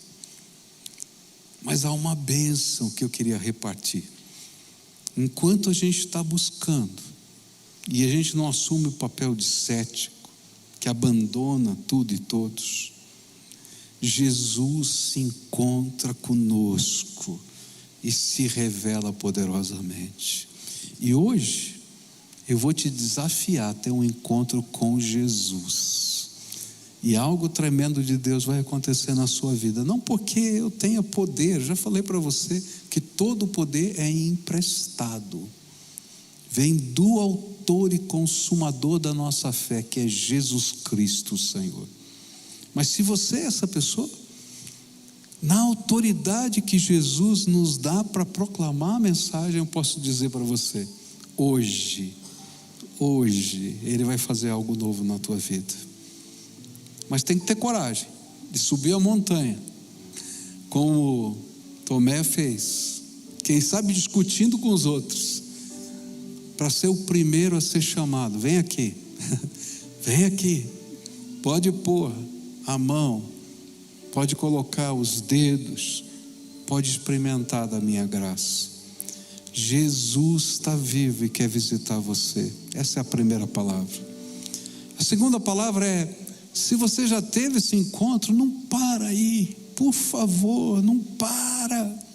Mas há uma bênção que eu queria repartir. Enquanto a gente está buscando, e a gente não assume o papel de cético, que abandona tudo e todos, Jesus se encontra conosco e se revela poderosamente. E hoje eu vou te desafiar a ter um encontro com Jesus, e algo tremendo de Deus vai acontecer na sua vida. Não porque eu tenha poder, já falei para você que todo poder é emprestado, vem do autor e consumador da nossa fé, que é Jesus Cristo, Senhor. Mas se você é essa pessoa, na autoridade que Jesus nos dá para proclamar a mensagem, eu posso dizer para você: hoje Ele vai fazer algo novo na tua vida. Mas tem que ter coragem de subir a montanha, como Tomé fez, quem sabe discutindo com os outros, para ser o primeiro a ser chamado. Vem aqui, vem aqui, pode pôr a mão, pode colocar os dedos, pode experimentar da minha graça. Jesus está vivo e quer visitar você. Essa é a primeira palavra. A segunda palavra é: se você já teve esse encontro, não para aí, por favor, não para.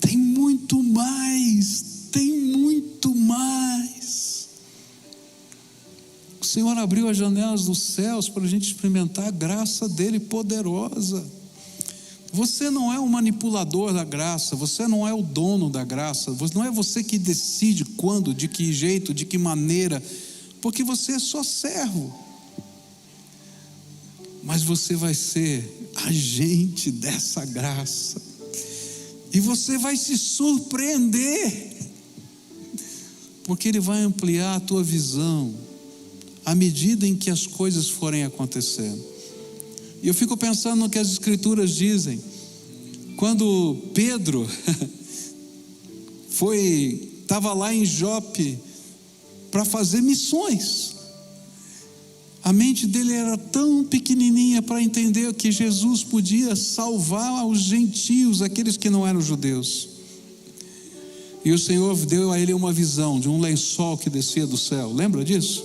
Tem muito mais, tem muito mais. O Senhor abriu as janelas dos céus para a gente experimentar a graça dele poderosa. Você não é o manipulador da graça, você não é o dono da graça, não é você que decide quando, de que jeito, de que maneira, porque você é só servo. Mas você vai ser agente dessa graça, e você vai se surpreender, porque Ele vai ampliar a tua visão à medida em que as coisas forem acontecendo. E eu fico pensando no que as Escrituras dizem, quando Pedro estava lá em Jope para fazer missões. A mente dele era tão pequenininha para entender que Jesus podia salvar os gentios, aqueles que não eram judeus. E o Senhor deu a ele uma visão de um lençol que descia do céu, lembra disso?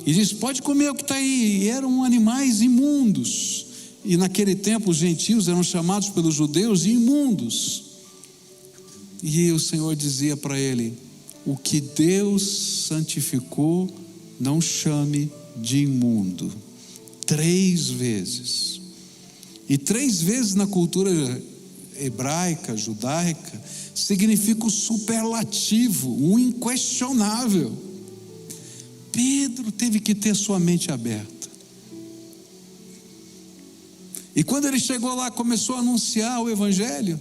E disse: pode comer o que está aí. E eram animais imundos, e naquele tempo os gentios eram chamados pelos judeus de imundos. E o Senhor dizia para ele: o que Deus santificou, não chame de imundo. 3 vezes. E 3 vezes na cultura hebraica, judaica, significa o superlativo, o inquestionável. Pedro teve que ter sua mente aberta. E quando ele chegou lá, começou a anunciar o evangelho,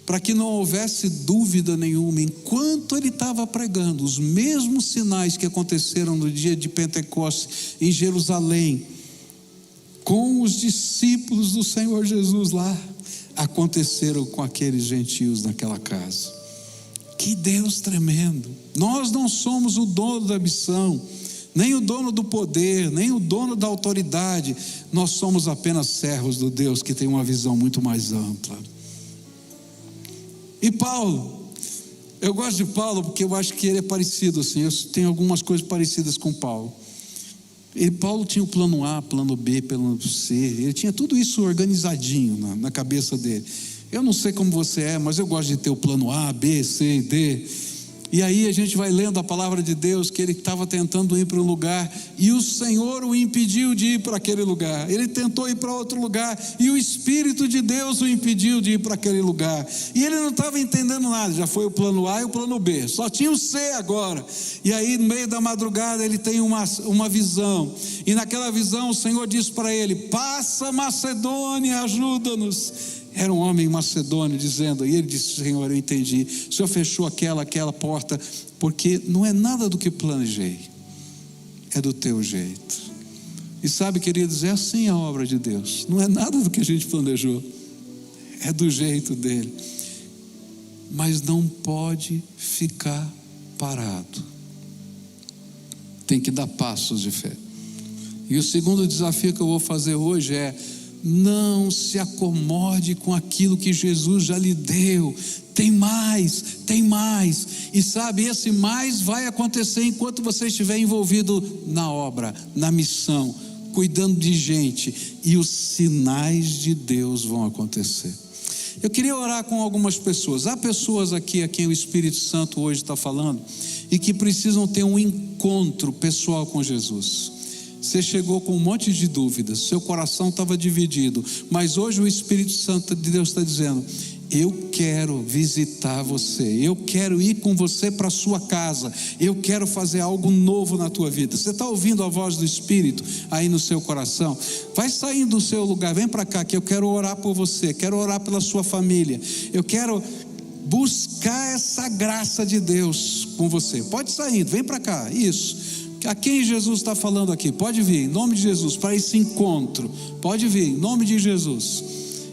para que não houvesse dúvida nenhuma. Enquanto ele estava pregando, os mesmos sinais que aconteceram no dia de Pentecostes em Jerusalém, com os discípulos do Senhor Jesus lá, aconteceram com aqueles gentios naquela casa. Que Deus tremendo! Nós não somos o dono da missão, nem o dono do poder, nem o dono da autoridade. Nós somos apenas servos do Deus que tem uma visão muito mais ampla. E Paulo, eu gosto de Paulo porque eu acho que ele é parecido assim, eu tenho algumas coisas parecidas com Paulo. Paulo tinha o plano A, plano B, plano C, ele tinha tudo isso organizadinho na cabeça dele. Eu não sei como você é, mas eu gosto de ter o plano A, B, C, D. E aí a gente vai lendo a palavra de Deus, que ele estava tentando ir para um lugar, e o Senhor o impediu de ir para aquele lugar. Ele tentou ir para outro lugar, e o Espírito de Deus o impediu de ir para aquele lugar. E ele não estava entendendo nada, já foi o plano A e o plano B, só tinha o C agora. E aí no meio da madrugada ele tem uma visão, e naquela visão o Senhor diz para ele: passa Macedônia, ajuda-nos. Era um homem macedônio dizendo, e ele disse: Senhor, eu entendi, o Senhor fechou aquela porta, porque não é nada do que planejei, é do teu jeito. E sabe, queridos, é assim a obra de Deus, não é nada do que a gente planejou, é do jeito dele. Mas não pode ficar parado, tem que dar passos de fé. E o segundo desafio que eu vou fazer hoje é: não se acomode com aquilo que Jesus já lhe deu. Tem mais. E sabe, esse mais vai acontecer enquanto você estiver envolvido na obra, na missão, cuidando de gente, e os sinais de Deus vão acontecer. Eu queria orar com algumas pessoas. Há pessoas aqui a quem o Espírito Santo hoje está falando e que precisam ter um encontro pessoal com Jesus. Você chegou com um monte de dúvidas, seu coração estava dividido, mas hoje o Espírito Santo de Deus está dizendo: eu quero visitar você, eu quero ir com você para a sua casa, eu quero fazer algo novo na tua vida. Você está ouvindo a voz do Espírito aí no seu coração? Vai saindo do seu lugar, vem para cá, que eu quero orar por você, quero orar pela sua família, eu quero buscar essa graça de Deus com você. Pode sair, vem para cá, isso. A quem Jesus está falando aqui? Pode vir, em nome de Jesus, para esse encontro. Pode vir, em nome de Jesus.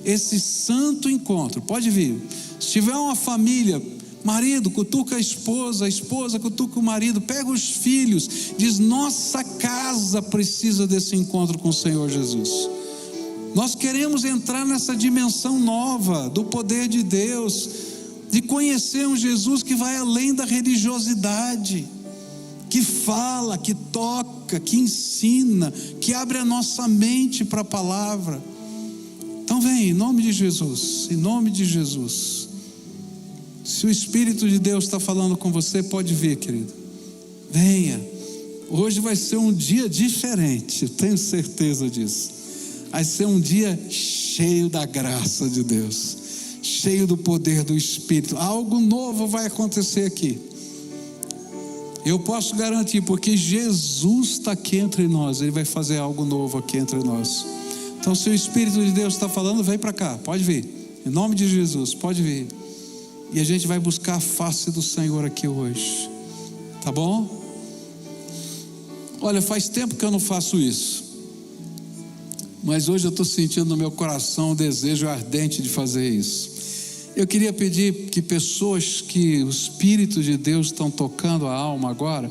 Esse santo encontro, pode vir. Se tiver uma família, marido cutuca a esposa cutuca o marido, pega os filhos, diz: nossa casa precisa desse encontro com o Senhor Jesus. Nós queremos entrar nessa dimensão nova do poder de Deus, de conhecer um Jesus que vai além da religiosidade, que fala, que toca, que ensina, que abre a nossa mente para a palavra. Então vem, em nome de Jesus, em nome de Jesus. Se o Espírito de Deus está falando com você, pode vir, querido, venha. Hoje vai ser um dia diferente, eu tenho certeza disso. Vai ser um dia cheio da graça de Deus, cheio do poder do Espírito. Algo novo vai acontecer aqui. Eu posso garantir, porque Jesus está aqui entre nós, Ele vai fazer algo novo aqui entre nós. Então, se o Espírito de Deus está falando, vem para cá, pode vir, em nome de Jesus, pode vir. E a gente vai buscar a face do Senhor aqui hoje, tá bom? Olha, faz tempo que eu não faço isso, mas hoje eu estou sentindo no meu coração o desejo ardente de fazer isso. Eu queria pedir que pessoas que o Espírito de Deus estão tocando a alma agora,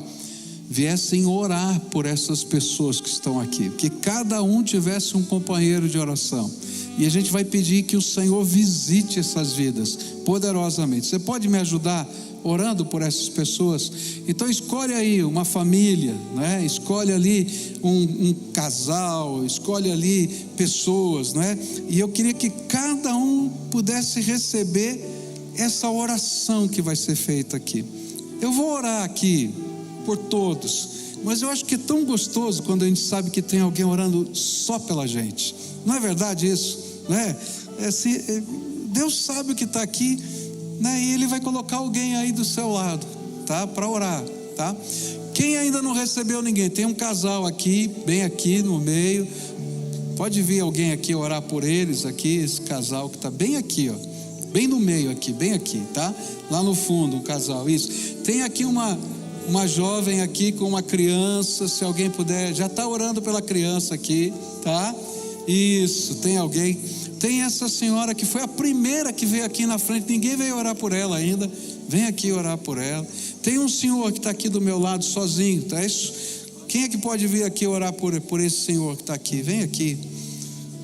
viessem orar por essas pessoas que estão aqui, que cada um tivesse um companheiro de oração, e a gente vai pedir que o Senhor visite essas vidas poderosamente. Você pode me ajudar orando por essas pessoas? Então escolhe aí uma família, né? Escolhe ali um casal, escolhe ali pessoas, né? E eu queria que cada um pudesse receber essa oração que vai ser feita aqui. Eu vou orar aqui por todos, mas eu acho que é tão gostoso quando a gente sabe que tem alguém orando só pela gente. Não é verdade isso? Não é? Deus sabe o que está aqui, né? E Ele vai colocar alguém aí do seu lado, tá? Para orar, tá? Quem ainda não recebeu ninguém, tem um casal aqui, bem aqui no meio. Pode vir alguém aqui orar por eles, aqui, esse casal que está bem aqui, ó, bem no meio aqui, bem aqui, tá? Lá no fundo, um casal, isso. Tem aqui uma jovem aqui com uma criança, se alguém puder, já está orando pela criança aqui, tá? Isso, tem alguém. Tem essa senhora que foi a primeira que veio aqui na frente, ninguém veio orar por ela ainda, vem aqui orar por ela. Tem um senhor que está aqui do meu lado sozinho, tá? Isso. Quem é que pode vir aqui orar por esse senhor que está aqui? Vem aqui,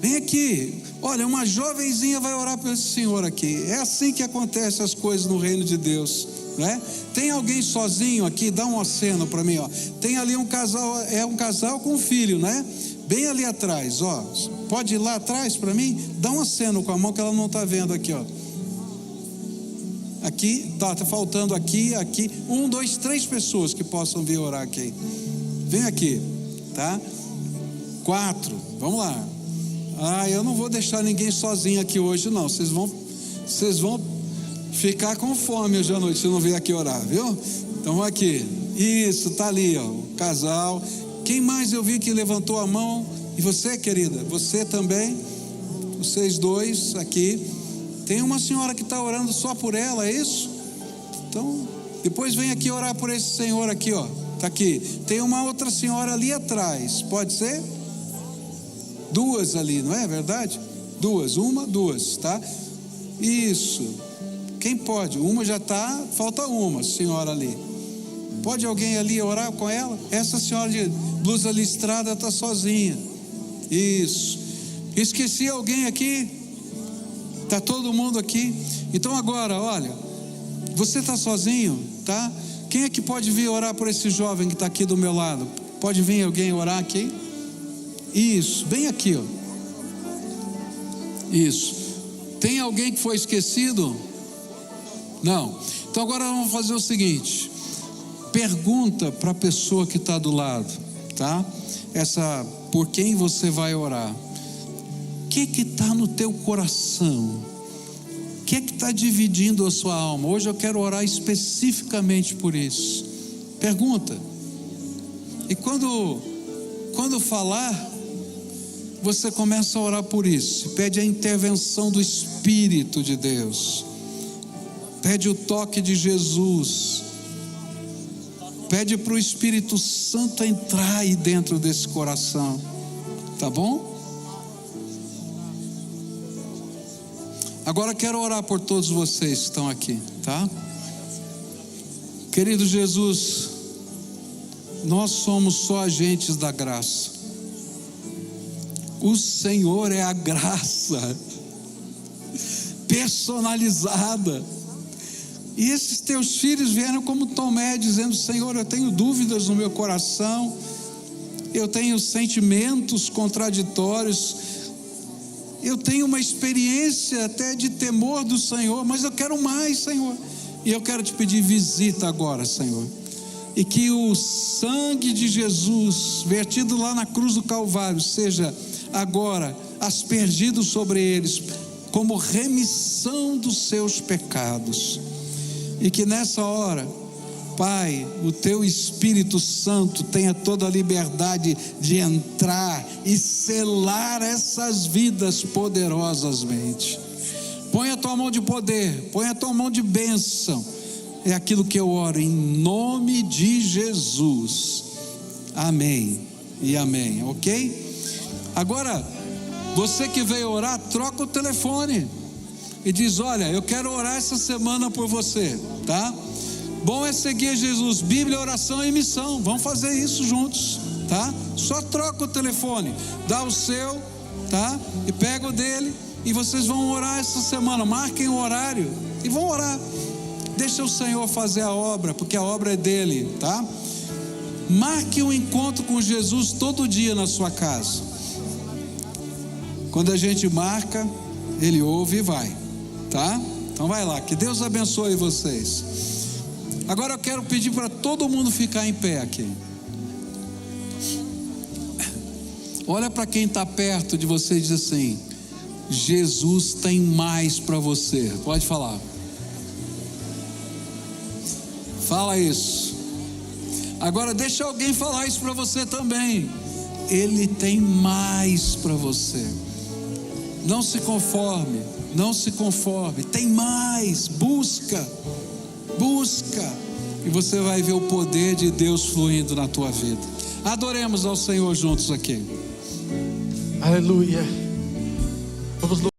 vem aqui. Olha, uma jovenzinha vai orar por esse senhor aqui. É assim que acontecem as coisas no reino de Deus, né? Tem alguém sozinho aqui? Dá um aceno para mim, ó. Tem ali um casal, é um casal com um filho, né? Bem ali atrás, ó. Pode ir lá atrás para mim? Dá um aceno com a mão que ela não está vendo aqui, ó. Aqui, tá faltando aqui. 1, 2, 3 pessoas que possam vir orar aqui. Vem aqui, tá? 4, vamos lá. Eu não vou deixar ninguém sozinho aqui hoje, não. Vocês vão ficar com fome hoje à noite se não vier aqui orar, viu? Então aqui, isso, tá ali, ó, o casal. Quem mais eu vi que levantou a mão? E você, querida, você também, vocês dois aqui. Tem uma senhora que está orando só por ela, é isso? Então, depois vem aqui orar por esse senhor aqui, ó, tá aqui. Tem uma outra senhora ali atrás, pode ser? 2 ali, não é verdade? 2, 1, 2, tá? Isso. Quem pode? Uma já está, falta uma senhora ali. Pode alguém ali orar com ela? Essa senhora de blusa listrada está sozinha. Isso. Esqueci alguém aqui? Está todo mundo aqui? Então agora, olha, você está sozinho, tá? Quem é que pode vir orar por esse jovem que está aqui do meu lado? Pode vir alguém orar aqui? Isso, bem aqui, ó. Isso. Tem alguém que foi esquecido? Não. Então agora vamos fazer o seguinte: pergunta para a pessoa que está do lado, tá? Por quem você vai orar? O que está no teu coração? O que está dividindo a sua alma? Hoje eu quero orar especificamente por isso. Pergunta. E quando falar, você começa a orar por isso. Pede a intervenção do Espírito de Deus. Pede o toque de Jesus. Pede para o Espírito Santo entrar aí dentro desse coração. Tá bom? Agora quero orar por todos vocês que estão aqui, tá? Querido Jesus, nós somos só agentes da graça. O Senhor é a graça personalizada. E esses teus filhos vieram como Tomé, dizendo: Senhor, eu tenho dúvidas no meu coração, eu tenho sentimentos contraditórios, eu tenho uma experiência até de temor do Senhor, mas eu quero mais, Senhor. E eu quero te pedir visita agora, Senhor. E que o sangue de Jesus, vertido lá na cruz do Calvário, seja agora aspergido sobre eles, como remissão dos seus pecados. E que nessa hora, Pai, o teu Espírito Santo tenha toda a liberdade de entrar e selar essas vidas poderosamente. Põe a tua mão de poder, põe a tua mão de bênção. É aquilo que eu oro em nome de Jesus. Amém e amém, ok? Agora, você que veio orar, troca o telefone e diz: olha, eu quero orar essa semana por você, tá? Bom é seguir Jesus, Bíblia, oração e missão. Vamos fazer isso juntos, tá? Só troca o telefone, dá o seu, tá? E pega o dele, e vocês vão orar essa semana. Marquem o horário e vão orar. Deixa o Senhor fazer a obra, porque a obra é dele, tá? Marque um encontro com Jesus todo dia na sua casa. Quando a gente marca, ele ouve e vai, tá? Então vai lá, que Deus abençoe vocês. Agora eu quero pedir para todo mundo ficar em pé aqui. Olha para quem está perto de você e diz assim: Jesus tem mais para você. Pode falar. Fala isso. Agora deixa alguém falar isso para você também. Ele tem mais para você. Não se conforme, não se conforme. Tem mais. Busca, busca, e você vai ver o poder de Deus fluindo na tua vida. Adoremos ao Senhor juntos aqui. Aleluia. Vamos